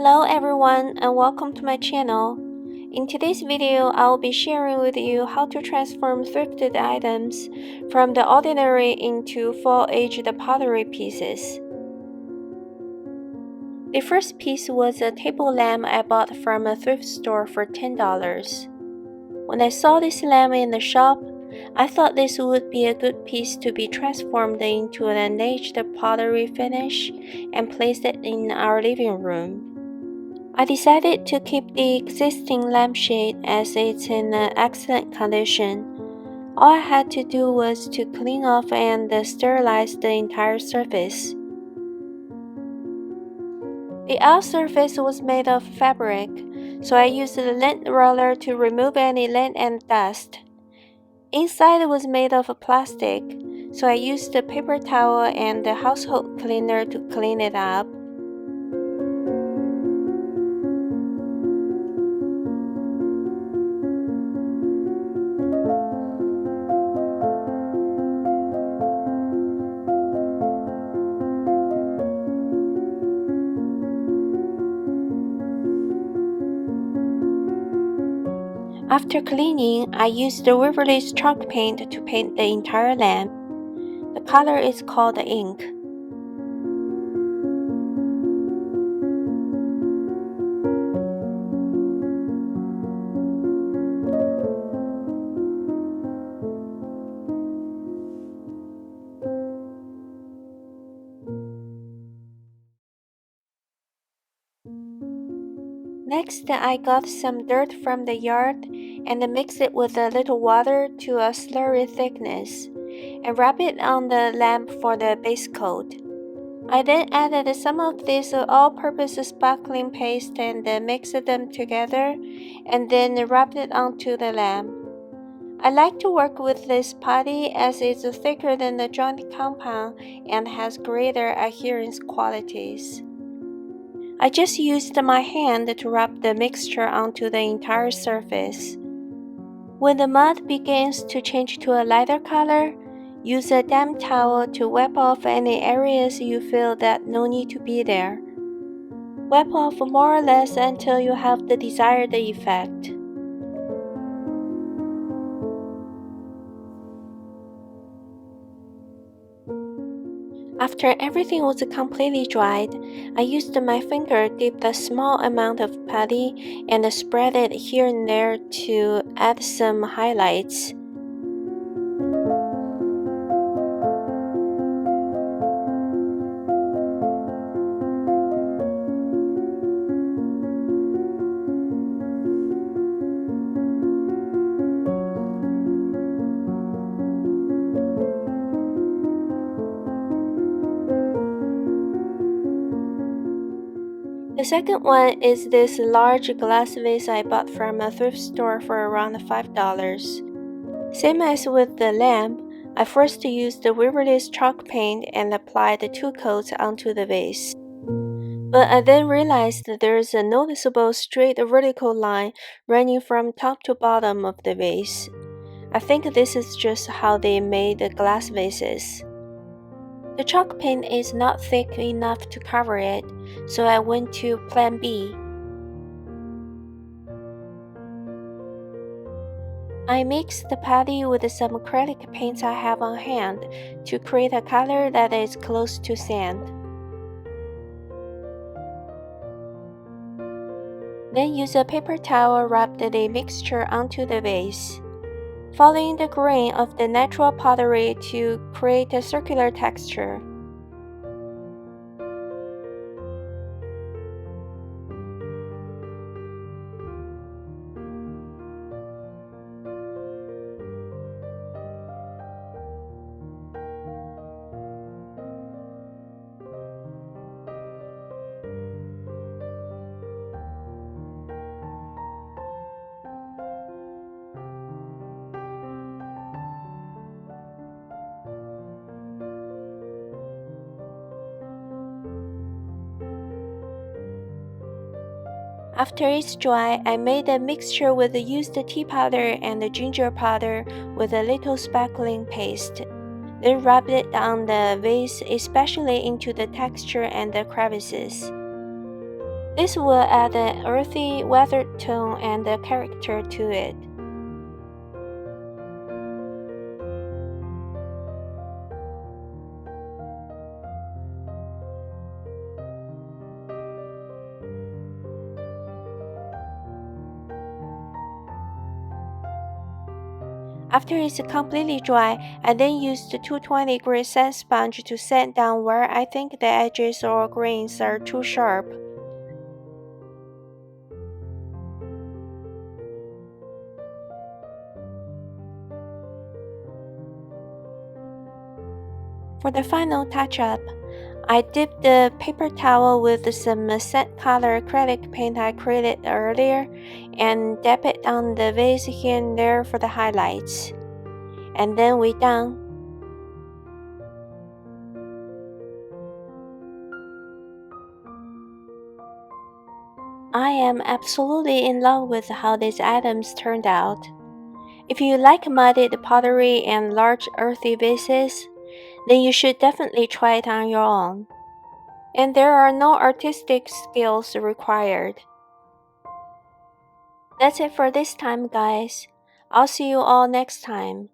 Hello everyone and welcome to my channel. In today's video, I will be sharing with you how to transform thrifted items from the ordinary into full-aged pottery pieces. The first piece was a table lamp I bought from a thrift store for $10. When I saw this lamp in the shop, I thought this would be a good piece to be transformed into an aged pottery finish and placed it in our living room. I decided to keep the existing lampshade as it's in excellent condition. All I had to do was to clean off and sterilize the entire surface. The outer surface was made of fabric, so I used the lint roller to remove any lint and dust. Inside was made of plastic, so I used the paper towel and the household cleaner to clean it up. After cleaning, I used the Waverly's chalk paint to paint the entire lamp. The color is called ink. Next, I got some dirt from the yard and mixed it with a little water to a slurry thickness and rubbed it on the lamp for the base coat. I then added some of this all-purpose sparkling paste and mixed them together and then rubbed it onto the lamp. I like to work with this putty as it's thicker than the joint compound and has greater adherence qualities. I just used my hand to rub the mixture onto the entire surface. When the mud begins to change to a lighter color, use a damp towel to wipe off any areas you feel that no need to be there. Wipe off more or less until you have the desired effect. After everything was completely dried, I used my finger to dip a small amount of putty and spread it here and there to add some highlights. The second one is this large glass vase I bought from a thrift store for around $5. Same as with the lamp, I first used the Waverly's chalk paint and applied 2 coats onto the vase. But I then realized that there is a noticeable straight vertical line running from top to bottom of the vase. I think this is just how they made the glass vases. The chalk paint is not thick enough to cover it, so I went to plan B. I mixed the putty with some acrylic paints I have on hand to create a color that is close to sand. Then use a paper towel, rub the mixture onto the vase, following the grain of the natural pottery to create a circular texture. After it's dry, I made a mixture with the used tea powder and the ginger powder with a little sparkling paste. Then rubbed it on the vase, especially into the texture and the crevices. This will add an earthy, weathered tone and a character to it. After it's completely dry, I then use the 220 grit sand sponge to sand down where I think the edges or grains are too sharp. For the final touch-up, I dip the paper towel with some sand color acrylic paint I created earlier and dab it on the vase here and there for the highlights. And then we're done. I am absolutely in love with how these items turned out. If you like mudded pottery and large earthy vases, then you should definitely try it on your own. And there are no artistic skills required. That's it for this time, guys. I'll see you all next time.